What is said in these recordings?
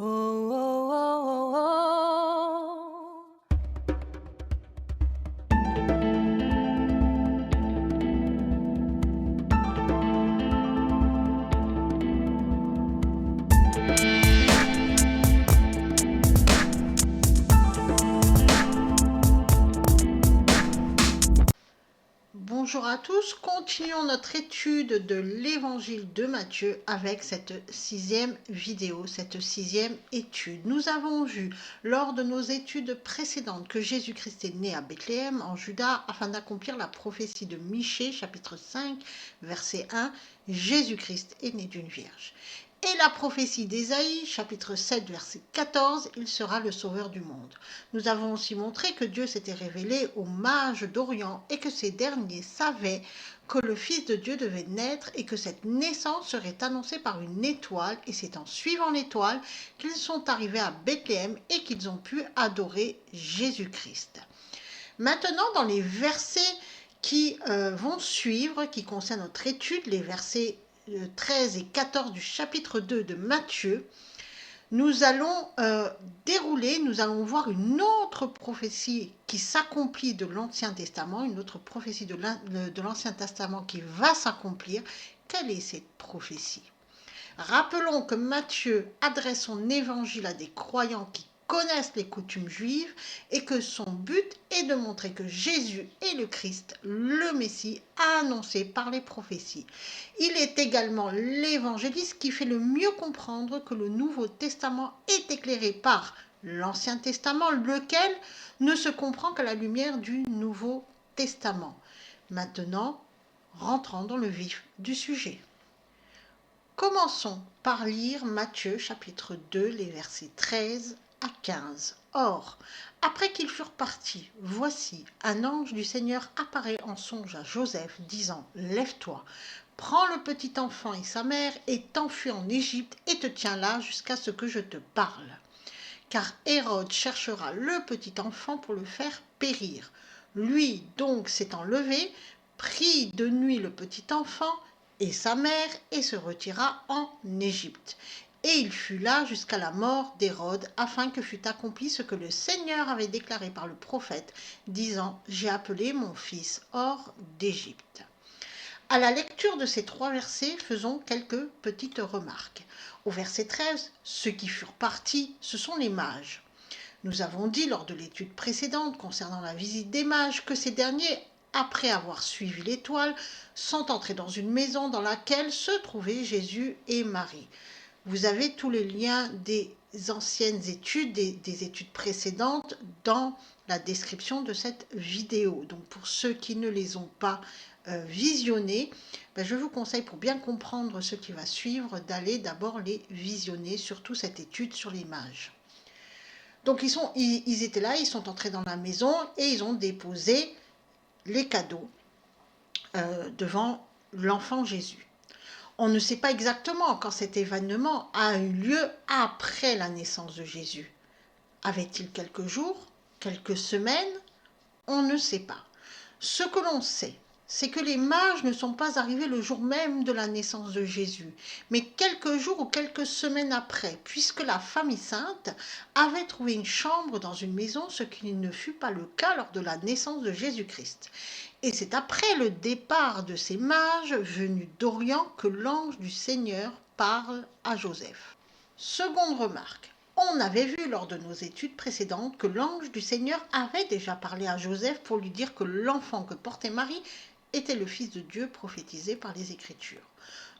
Oh, oh, oh, oh, oh. Bonjour à tous, continuons notre étude de l'évangile de Matthieu avec cette sixième vidéo, cette sixième étude. Nous avons vu lors de nos études précédentes que Jésus-Christ est né à Bethléem en Juda afin d'accomplir la prophétie de Michée, chapitre 5, verset 1. Jésus-Christ est né d'une vierge. Et la prophétie d'Ésaïe, chapitre 7, verset 14, il sera le sauveur du monde. Nous avons aussi montré que Dieu s'était révélé aux mages d'Orient et que ces derniers savaient que le Fils de Dieu devait naître et que cette naissance serait annoncée par une étoile, et c'est en suivant l'étoile qu'ils sont arrivés à Bethléem et qu'ils ont pu adorer Jésus-Christ. Maintenant, dans les versets qui vont suivre, qui concernent notre étude, les versets 13 et 14 du chapitre 2 de Matthieu, nous allons dérouler, nous allons voir une autre prophétie qui s'accomplit de l'Ancien Testament, une autre prophétie de l'Ancien Testament qui va s'accomplir. Quelle est cette prophétie? Rappelons que Matthieu adresse son évangile à des croyants qui connaissent les coutumes juives et que son but est de montrer que Jésus est le Christ, le Messie, annoncé par les prophéties. Il est également l'évangéliste qui fait le mieux comprendre que le Nouveau Testament est éclairé par l'Ancien Testament, lequel ne se comprend qu'à la lumière du Nouveau Testament. Maintenant, rentrons dans le vif du sujet. Commençons par lire Matthieu chapitre 2, les versets 13 à 15. Or, après qu'ils furent partis, voici, un ange du Seigneur apparaît en songe à Joseph, disant, « Lève-toi, prends le petit enfant et sa mère, et t'enfuis en Égypte, et te tiens là jusqu'à ce que je te parle. Car Hérode cherchera le petit enfant pour le faire périr. Lui donc s'étant levé, prit de nuit le petit enfant et sa mère et se retira en Égypte. Et il fut là jusqu'à la mort d'Hérode, afin que fût accompli ce que le Seigneur avait déclaré par le prophète, disant, « J'ai appelé mon fils hors d'Égypte. » À la lecture de ces trois versets, faisons quelques petites remarques. Au verset 13, ceux qui furent partis, ce sont les mages. Nous avons dit lors de l'étude précédente concernant la visite des mages que ces derniers, après avoir suivi l'étoile, sont entrés dans une maison dans laquelle se trouvaient Jésus et Marie. Vous avez tous les liens des anciennes études, des études précédentes dans la description de cette vidéo. Donc pour ceux qui ne les ont pas visionnées, je vous conseille pour bien comprendre ce qui va suivre d'aller d'abord les visionner, surtout cette étude sur les mages. Donc ils étaient là, ils sont entrés dans la maison et ils ont déposé les cadeaux devant l'enfant Jésus. On ne sait pas exactement quand cet événement a eu lieu après la naissance de Jésus. Avait-il quelques jours, quelques semaines? On ne sait pas. Ce que l'on sait, c'est que les mages ne sont pas arrivés le jour même de la naissance de Jésus, mais quelques jours ou quelques semaines après, puisque la famille sainte avait trouvé une chambre dans une maison, ce qui ne fut pas le cas lors de la naissance de Jésus-Christ. Et c'est après le départ de ces mages venus d'Orient que l'ange du Seigneur parle à Joseph. Seconde remarque. On avait vu lors de nos études précédentes que l'ange du Seigneur avait déjà parlé à Joseph pour lui dire que l'enfant que portait Marie était le Fils de Dieu prophétisé par les Écritures.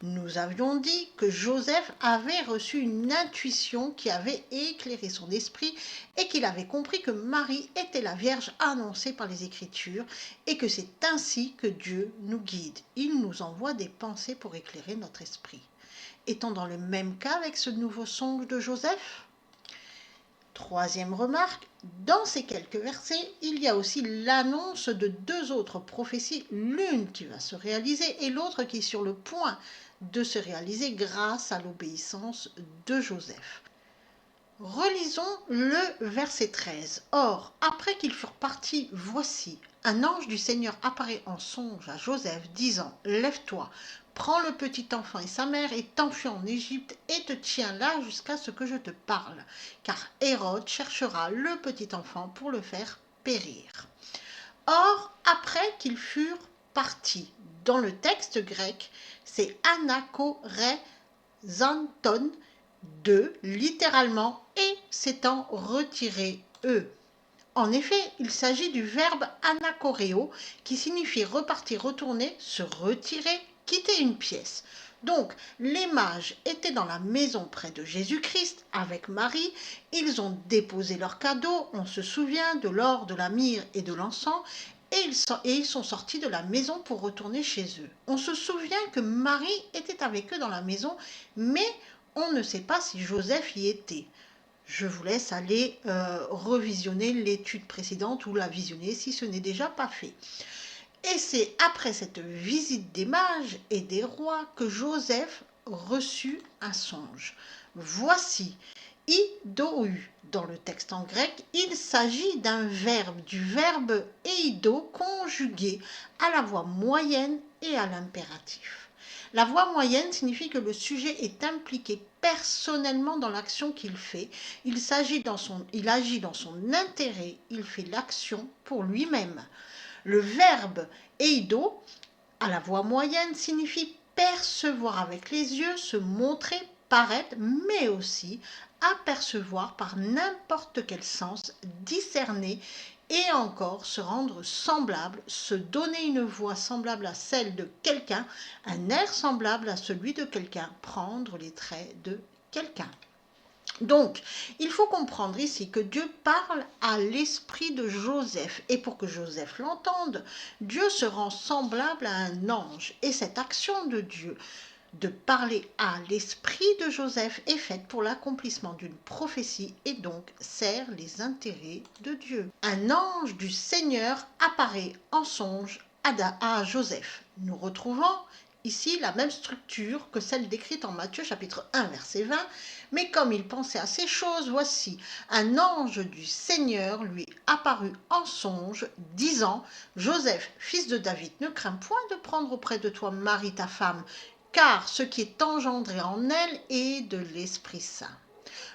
Nous avions dit que Joseph avait reçu une intuition qui avait éclairé son esprit et qu'il avait compris que Marie était la Vierge annoncée par les Écritures et que c'est ainsi que Dieu nous guide. Il nous envoie des pensées pour éclairer notre esprit. Est-on dans le même cas avec ce nouveau songe de Joseph? Troisième remarque, dans ces quelques versets, il y a aussi l'annonce de deux autres prophéties, l'une qui va se réaliser et l'autre qui est sur le point de se réaliser grâce à l'obéissance de Joseph. Relisons le verset 13. Or, après qu'ils furent partis, voici, Un ange du Seigneur apparaît en songe à Joseph, disant: Lève-toi, prends le petit enfant et sa mère et t'enfuis en Égypte et te tiens là jusqu'à ce que je te parle, car Hérode cherchera le petit enfant pour le faire périr. Or, après qu'ils furent partis, dans le texte grec, c'est anakorezanton de littéralement et s'étant retirés eux. En effet, il s'agit du verbe anakoreo qui signifie repartir, retourner, se retirer, quitter une pièce. Donc, les mages étaient dans la maison près de Jésus-Christ avec Marie. Ils ont déposé leurs cadeaux, on se souvient, de l'or, de la myrrhe et de l'encens, et ils sont sortis de la maison pour retourner chez eux. On se souvient que Marie était avec eux dans la maison, mais on ne sait pas si Joseph y était. Je vous laisse aller revisionner l'étude précédente ou la visionner si ce n'est déjà pas fait. Et c'est après cette visite des mages et des rois que Joseph reçut un songe. Voici, idou dans le texte en grec, il s'agit d'un verbe, du verbe eido conjugué à la voix moyenne et à l'impératif. La voix moyenne signifie que le sujet est impliqué personnellement dans l'action qu'il fait. Il agit dans son intérêt, il fait l'action pour lui-même. Le verbe eido, à la voix moyenne, signifie percevoir avec les yeux, se montrer, paraître, mais aussi apercevoir par n'importe quel sens, discerner et encore se rendre semblable, se donner une voix semblable à celle de quelqu'un, un air semblable à celui de quelqu'un, prendre les traits de quelqu'un. Donc, il faut comprendre ici que Dieu parle à l'esprit de Joseph. Et pour que Joseph l'entende, Dieu se rend semblable à un ange. Et cette action de Dieu de parler à l'esprit de Joseph est faite pour l'accomplissement d'une prophétie et donc sert les intérêts de Dieu. Un ange du Seigneur apparaît en songe à Joseph. Nous retrouvons ici la même structure que celle décrite en Matthieu chapitre 1 verset 20, mais comme il pensait à ces choses, voici, un ange du Seigneur lui apparut en songe, disant: Joseph, fils de David, ne crains point de prendre auprès de toi Marie ta femme, car ce qui est engendré en elle est de l'Esprit Saint.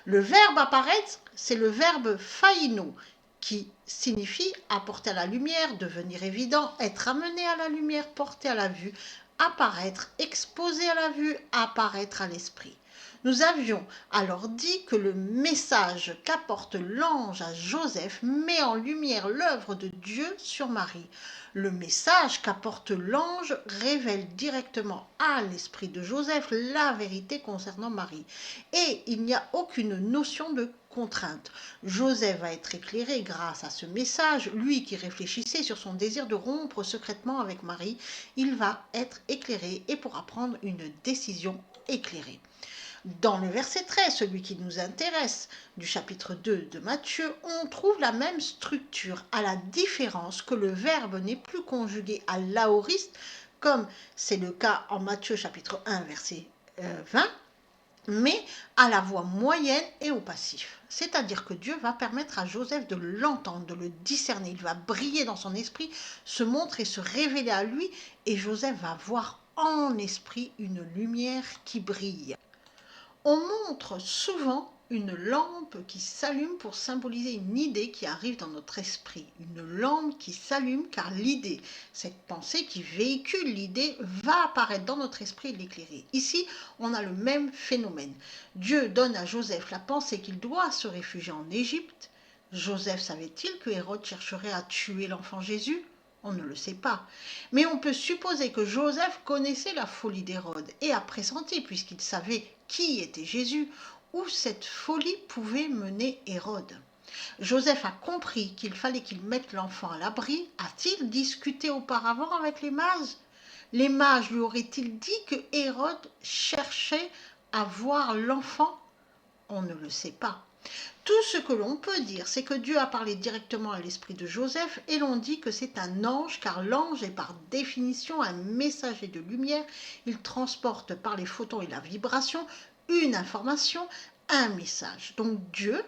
Le verbe apparaître, c'est le verbe phaino, qui signifie apporter à la lumière, devenir évident, être amené à la lumière, porter à la vue, apparaître, exposer à la vue, apparaître à l'esprit. Nous avions alors dit que le message qu'apporte l'ange à Joseph met en lumière l'œuvre de Dieu sur Marie. Le message qu'apporte l'ange révèle directement à l'esprit de Joseph la vérité concernant Marie. Et il n'y a aucune notion de contrainte. Joseph va être éclairé grâce à ce message. Lui qui réfléchissait sur son désir de rompre secrètement avec Marie, il va être éclairé et pourra prendre une décision éclairée. Dans le verset 13, celui qui nous intéresse, du chapitre 2 de Matthieu, on trouve la même structure, à la différence que le verbe n'est plus conjugué à l'aoriste, comme c'est le cas en Matthieu chapitre 1 verset 20, mais à la voix moyenne et au passif. C'est-à-dire que Dieu va permettre à Joseph de l'entendre, de le discerner. Il va briller dans son esprit, se montrer, se révéler à lui, et Joseph va voir en esprit une lumière qui brille. On montre souvent une lampe qui s'allume pour symboliser une idée qui arrive dans notre esprit. Une lampe qui s'allume car l'idée, cette pensée qui véhicule l'idée, va apparaître dans notre esprit et l'éclairer. Ici, on a le même phénomène. Dieu donne à Joseph la pensée qu'il doit se réfugier en Égypte. Joseph savait-il que Hérode chercherait à tuer l'enfant Jésus ? On ne le sait pas. Mais on peut supposer que Joseph connaissait la folie d'Hérode et a pressenti, puisqu'il savait qui était Jésus, où cette folie pouvait mener Hérode. Joseph a compris qu'il fallait qu'il mette l'enfant à l'abri. A-t-il discuté auparavant avec les mages ? Les mages lui auraient-ils dit que Hérode cherchait à voir l'enfant ? On ne le sait pas. Tout ce que l'on peut dire, c'est que Dieu a parlé directement à l'esprit de Joseph et l'on dit que c'est un ange, car l'ange est par définition un messager de lumière. Il transporte par les photons et la vibration une information, un message. Donc Dieu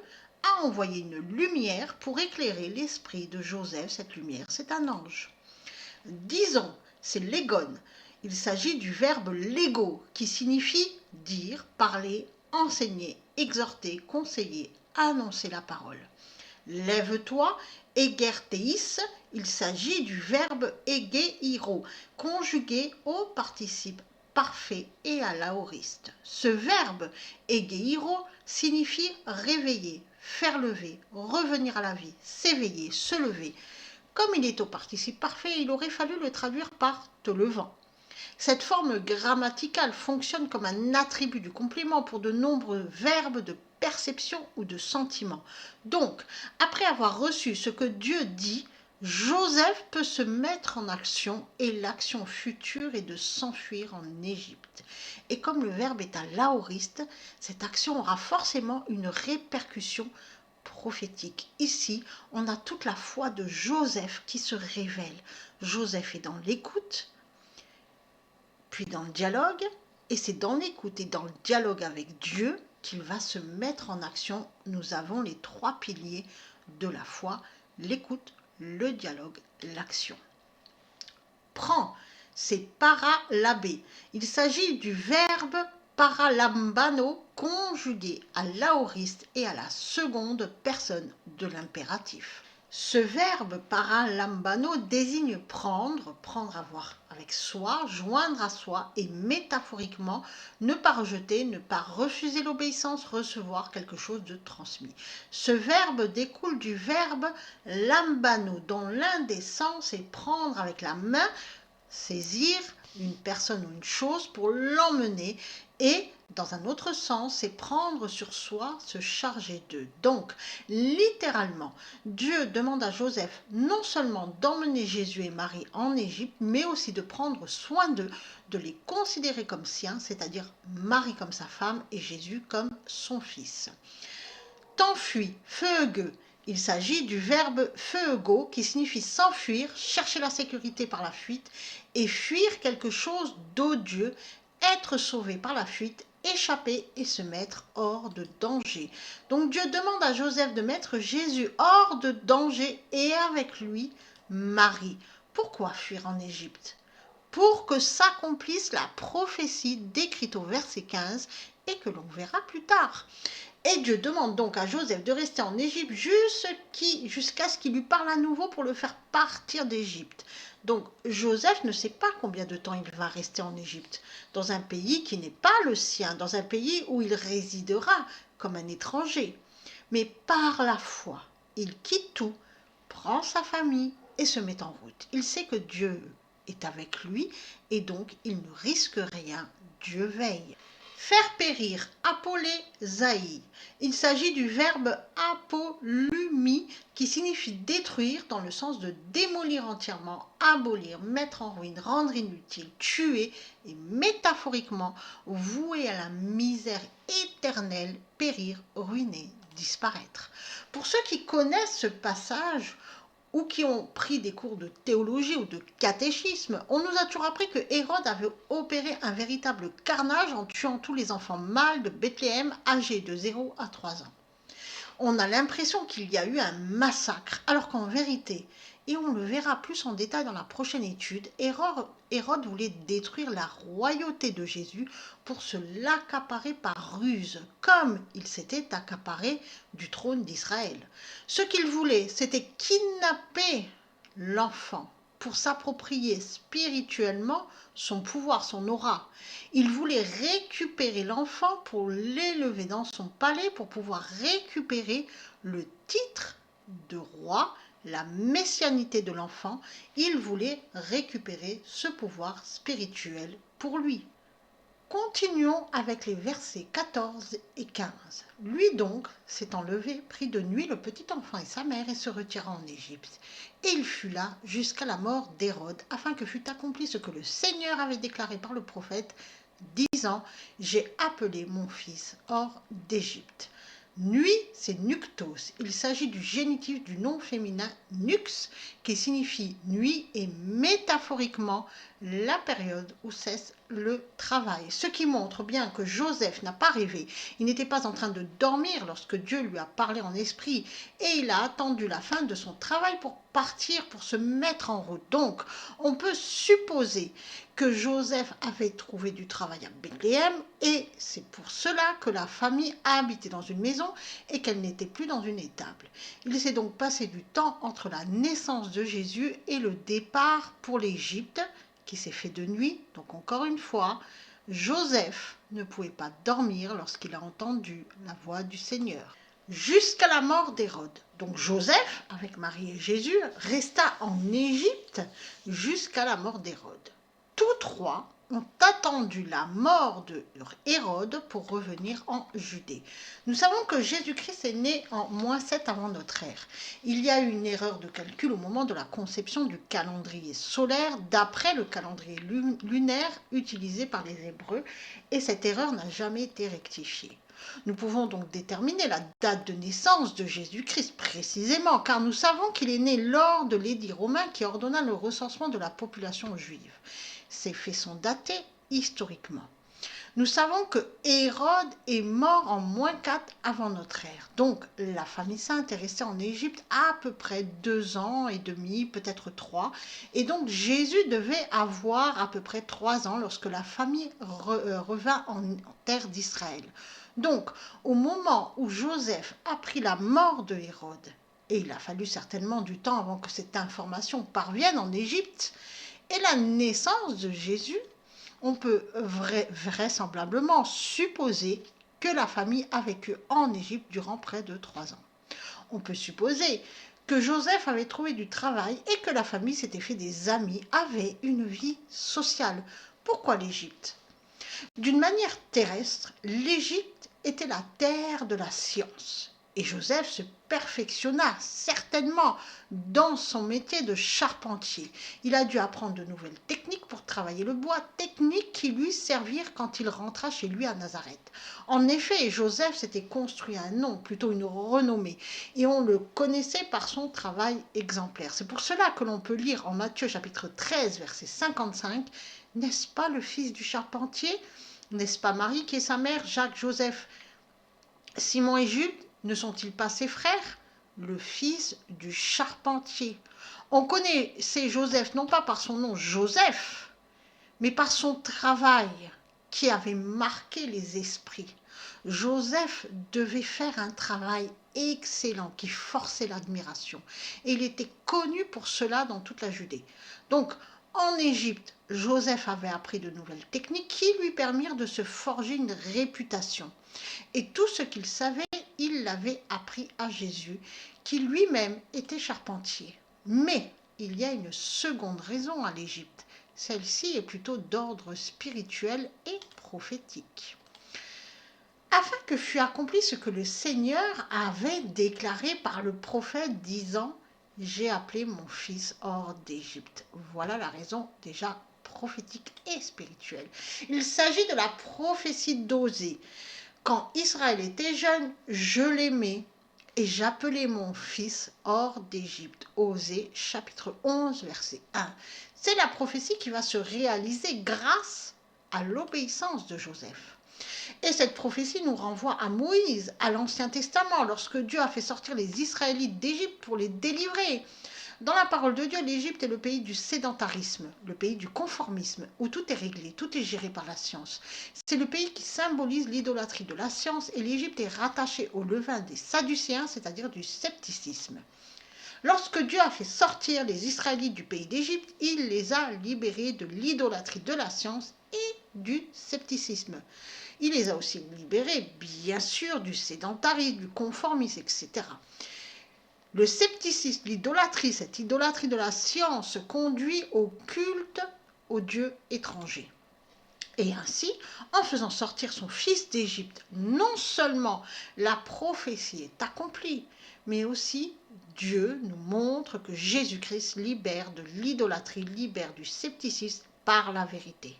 a envoyé une lumière pour éclairer l'esprit de Joseph. Cette lumière, c'est un ange. Disons, c'est légon. Il s'agit du verbe légo qui signifie dire, parler, enseigner, exhorter, conseiller, annoncer la parole. Lève-toi, egerteis, il s'agit du verbe egeiro, conjugué au participe parfait et à l'aoriste. Ce verbe egeiro signifie réveiller, faire lever, revenir à la vie, s'éveiller, se lever. Comme il est au participe parfait, il aurait fallu le traduire par te levant. Cette forme grammaticale fonctionne comme un attribut du complément pour de nombreux verbes de perception ou de sentiment. Donc, après avoir reçu ce que Dieu dit, Joseph peut se mettre en action et l'action future est de s'enfuir en Égypte. Et comme le verbe est à l'aoriste, cette action aura forcément une répercussion prophétique. Ici, on a toute la foi de Joseph qui se révèle. Joseph est dans l'écoute, puis dans le dialogue, et c'est dans l'écoute et dans le dialogue avec Dieu qu'il va se mettre en action. Nous avons les trois piliers de la foi, l'écoute, le dialogue, l'action. Prends, c'est paralabé. Il s'agit du verbe paralambano conjugué à l'aoriste et à la seconde personne de l'impératif. Ce verbe paralambano désigne prendre, prendre à voir avec soi, joindre à soi et métaphoriquement ne pas rejeter, ne pas refuser l'obéissance, recevoir quelque chose de transmis. Ce verbe découle du verbe lambano dont l'un des sens est prendre avec la main, saisir une personne ou une chose pour l'emmener et dans un autre sens, c'est prendre sur soi, se charger d'eux. Donc, littéralement, Dieu demande à Joseph non seulement d'emmener Jésus et Marie en Égypte, mais aussi de prendre soin d'eux, de les considérer comme siens, c'est-à-dire Marie comme sa femme et Jésus comme son fils. T'enfuis, feugue. Il s'agit du verbe feugo qui signifie s'enfuir, chercher la sécurité par la fuite et fuir quelque chose d'odieux, être sauvé par la fuite, échapper et se mettre hors de danger. Donc Dieu demande à Joseph de mettre Jésus hors de danger et avec lui Marie. Pourquoi fuir en Égypte? Pour que s'accomplisse la prophétie décrite au verset 15 et que l'on verra plus tard. Et Dieu demande donc à Joseph de rester en Égypte jusqu'à ce qu'il lui parle à nouveau pour le faire partir d'Égypte. Donc Joseph ne sait pas combien de temps il va rester en Égypte, dans un pays qui n'est pas le sien, dans un pays où il résidera comme un étranger. Mais par la foi, il quitte tout, prend sa famille et se met en route. Il sait que Dieu est avec lui et donc il ne risque rien. Dieu veille. Faire périr, apollézaï. Il s'agit du verbe apolumi qui signifie détruire dans le sens de démolir entièrement, abolir, mettre en ruine, rendre inutile, tuer et métaphoriquement vouer à la misère éternelle, périr, ruiner, disparaître. Pour ceux qui connaissent ce passage, ou qui ont pris des cours de théologie ou de catéchisme, on nous a toujours appris que Hérode avait opéré un véritable carnage en tuant tous les enfants mâles de Bethléem âgés de 0 à 3 ans. On a l'impression qu'il y a eu un massacre, alors qu'en vérité, et on le verra plus en détail dans la prochaine étude, Hérode voulait détruire la royauté de Jésus pour se l'accaparer par ruse, comme il s'était accaparé du trône d'Israël. Ce qu'il voulait, c'était kidnapper l'enfant pour s'approprier spirituellement son pouvoir, son aura. Il voulait récupérer l'enfant pour l'élever dans son palais, pour pouvoir récupérer le titre de roi, la messianité de l'enfant. Il voulait récupérer ce pouvoir spirituel pour lui. Continuons avec les versets 14 et 15. Lui donc s'étant levé, prit de nuit le petit enfant et sa mère et se retira en Égypte. Et il fut là jusqu'à la mort d'Hérode, afin que fût accompli ce que le Seigneur avait déclaré par le prophète, disant « J'ai appelé mon fils hors d'Égypte ». Nuit, c'est nuktos. Il s'agit du génitif du nom féminin nux, qui signifie nuit et métaphoriquement la période où cesse le travail. Ce qui montre bien que Joseph n'a pas rêvé. Il n'était pas en train de dormir lorsque Dieu lui a parlé en esprit et il a attendu la fin de son travail pour partir, pour se mettre en route. Donc, on peut supposer que Joseph avait trouvé du travail à Bethléem et c'est pour cela que la famille a habité dans une maison et qu'elle n'était plus dans une étable. Il s'est donc passé du temps entre la naissance de Jésus et le départ pour l'Égypte qui s'est fait de nuit. Donc encore une fois, Joseph ne pouvait pas dormir lorsqu'il a entendu la voix du Seigneur. Jusqu'à la mort d'Hérode. Donc Joseph, avec Marie et Jésus, resta en Égypte jusqu'à la mort d'Hérode. Tous trois ont attendu la mort de Hérode pour revenir en Judée. Nous savons que Jésus-Christ est né en -7 avant notre ère. Il y a eu une erreur de calcul au moment de la conception du calendrier solaire d'après le calendrier lunaire utilisé par les Hébreux et cette erreur n'a jamais été rectifiée. Nous pouvons donc déterminer la date de naissance de Jésus-Christ précisément, car nous savons qu'il est né lors de l'édit romain qui ordonna le recensement de la population juive. Ces faits sont datés historiquement. Nous savons que Hérode est mort en -4 avant notre ère. Donc la famille sainte est restée en Égypte à peu près 2 ans et demi, peut-être 3. Et donc Jésus devait avoir à peu près 3 ans lorsque la famille revint en terre d'Israël. Donc au moment où Joseph apprit la mort de Hérode, et il a fallu certainement du temps avant que cette information parvienne en Égypte, et la naissance de Jésus, on peut vraisemblablement supposer que la famille a vécu en Égypte durant près de 3 ans. On peut supposer que Joseph avait trouvé du travail et que la famille s'était fait des amis, avait une vie sociale. Pourquoi l'Égypte ? D'une manière terrestre, l'Égypte était la terre de la science. Et Joseph se perfectionna certainement dans son métier de charpentier. Il a dû apprendre de nouvelles techniques pour travailler le bois, techniques qui lui servirent quand il rentra chez lui à Nazareth. En effet, Joseph s'était construit un nom, plutôt une renommée, et on le connaissait par son travail exemplaire. C'est pour cela que l'on peut lire en Matthieu chapitre 13, verset 55, « N'est-ce pas le fils du charpentier ? N'est-ce pas Marie qui est sa mère, Jacques, Joseph, Simon et Jude ? Ne sont-ils pas ses frères ? Le fils du charpentier. » On connaissait Joseph non pas par son nom Joseph, mais par son travail qui avait marqué les esprits. Joseph devait faire un travail excellent qui forçait l'admiration. Et il était connu pour cela dans toute la Judée. Donc, en Égypte, Joseph avait appris de nouvelles techniques qui lui permirent de se forger une réputation. Et tout ce qu'il savait, il l'avait appris à Jésus, qui lui-même était charpentier. Mais il y a une seconde raison à l'Égypte. Celle-ci est plutôt d'ordre spirituel et prophétique. Afin que fût accompli ce que le Seigneur avait déclaré par le prophète disant « J'ai appelé mon fils hors d'Égypte ». Voilà la raison déjà prophétique et spirituelle. Il s'agit de la prophétie d'Osée. Quand Israël était jeune, je l'aimais et j'appelais mon fils hors d'Égypte. Osée chapitre 11 verset 1. C'est la prophétie qui va se réaliser grâce à l'obéissance de Joseph. Et cette prophétie nous renvoie à Moïse, à l'Ancien Testament, lorsque Dieu a fait sortir les Israélites d'Égypte pour les délivrer. Dans la parole de Dieu, l'Égypte est le pays du sédentarisme, le pays du conformisme, où tout est réglé, tout est géré par la science. C'est le pays qui symbolise l'idolâtrie de la science et l'Égypte est rattachée au levain des Sadducéens, c'est-à-dire du scepticisme. Lorsque Dieu a fait sortir les Israélites du pays d'Égypte, il les a libérés de l'idolâtrie de la science et du scepticisme. Il les a aussi libérés, bien sûr, du sédentarisme, du conformisme, etc. Le scepticisme, l'idolâtrie, cette idolâtrie de la science conduit au culte aux dieux étrangers. Et ainsi, en faisant sortir son fils d'Égypte, non seulement la prophétie est accomplie, mais aussi Dieu nous montre que Jésus-Christ libère de l'idolâtrie, libère du scepticisme par la vérité.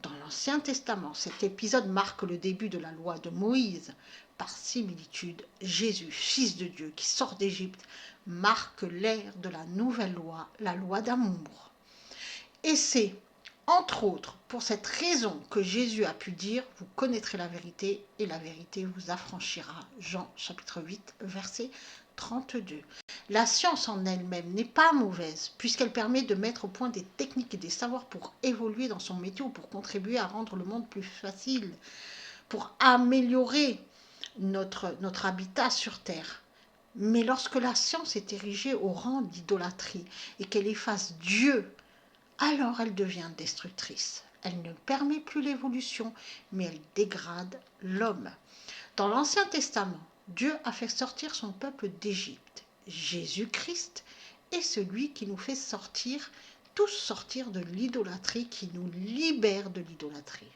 Dans l'Ancien Testament, cet épisode marque le début de la loi de Moïse. Par similitude, Jésus, Fils de Dieu, qui sort d'Égypte, marque l'ère de la nouvelle loi, la loi d'amour. Et c'est, entre autres, pour cette raison que Jésus a pu dire « Vous connaîtrez la vérité et la vérité vous affranchira ». Jean chapitre 8, verset 32. La science en elle-même n'est pas mauvaise, puisqu'elle permet de mettre au point des techniques et des savoirs pour évoluer dans son métier ou pour contribuer à rendre le monde plus facile, pour améliorer notre habitat sur Terre. Mais lorsque la science est érigée au rang d'idolâtrie et qu'elle efface Dieu, alors elle devient destructrice. Elle ne permet plus l'évolution, mais elle dégrade l'homme. Dans l'Ancien Testament, Dieu a fait sortir son peuple d'Égypte. Jésus-Christ est celui qui nous fait sortir, tous sortir de l'idolâtrie, qui nous libère de l'idolâtrie.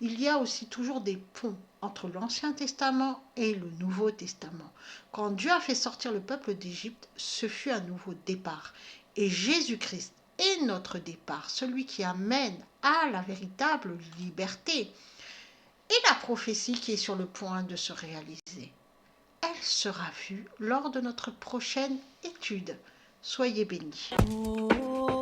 Il y a aussi toujours des ponts entre l'Ancien Testament et le Nouveau Testament. Quand Dieu a fait sortir le peuple d'Égypte, ce fut un nouveau départ. Et Jésus-Christ est notre départ, celui qui amène à la véritable liberté. Et la prophétie qui est sur le point de se réaliser, elle sera vue lors de notre prochaine étude. Soyez bénis. Oh,